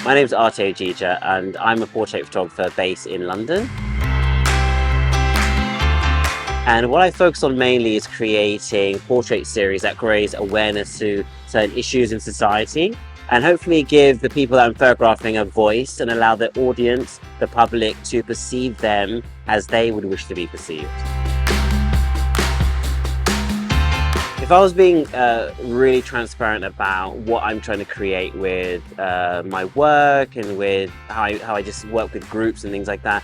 My name is Arteh Odjidja and I'm a portrait photographer based in London. And what I focus on mainly is creating portrait series that raise awareness to certain issues in society and hopefully give the people that I'm photographing a voice and allow the audience, the public, to perceive them as they would wish to be perceived. If I was being really transparent about what I'm trying to create with my work and with how I just work with groups and things like that,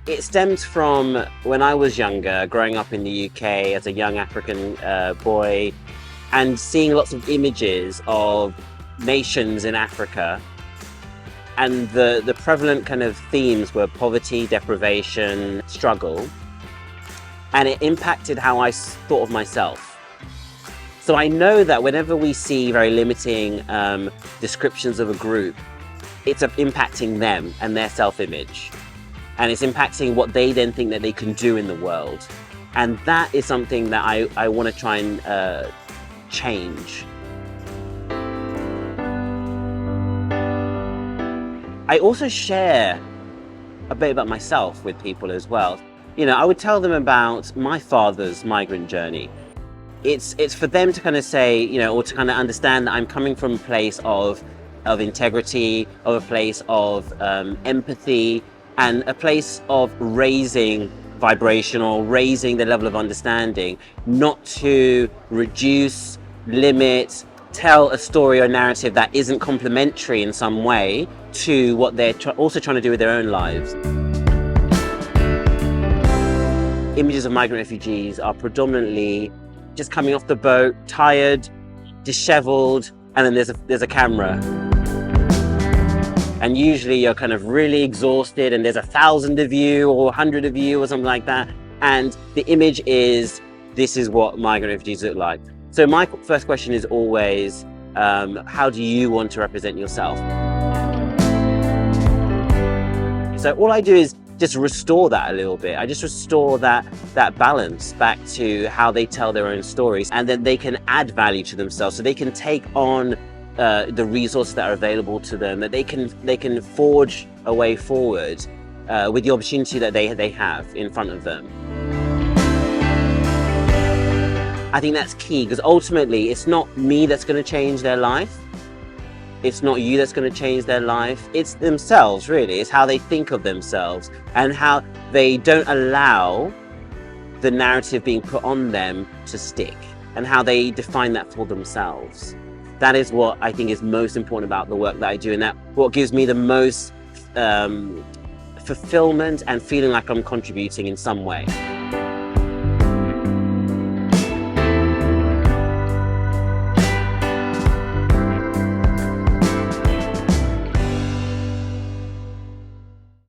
it stems from when I was younger, growing up in the UK as a young African boy and seeing lots of images of nations in Africa, and the prevalent kind of themes were poverty, deprivation, struggle, and it impacted how I thought of myself. So I know that whenever we see very limiting descriptions of a group, it's impacting them and their self-image. And it's impacting what they then think that they can do in the world. And that is something that I want to try and change. I also share a bit about myself with people as well. You know, I would tell them about my father's migrant journey. It's for them to kind of say, you know, or to kind of understand that I'm coming from a place of integrity, of a place of empathy, and a place of raising vibration or raising the level of understanding, not to reduce, limit, tell a story or narrative that isn't complementary in some way to what they're also trying to do with their own lives. Images of migrant refugees are predominantly just coming off the boat, tired, disheveled, and then there's a camera. And usually you're kind of really exhausted and there's 1,000 of you or 100 of you or something like that. And the image is, this is what migrant refugees look like. So my first question is always, how do you want to represent yourself? So all I do is just restore that a little bit. I just restore that balance back to how they tell their own stories, and then they can add value to themselves, so they can take on the resources that are available to them, that they can forge a way forward with the opportunity that they have in front of them. I think that's key, because ultimately it's not me that's going to change their life. It's not you that's going to change their life. It's themselves, really. It's how they think of themselves and how they don't allow the narrative being put on them to stick, and how they define that for themselves. That is what I think is most important about the work that I do, and that what gives me the most fulfillment and feeling like I'm contributing in some way.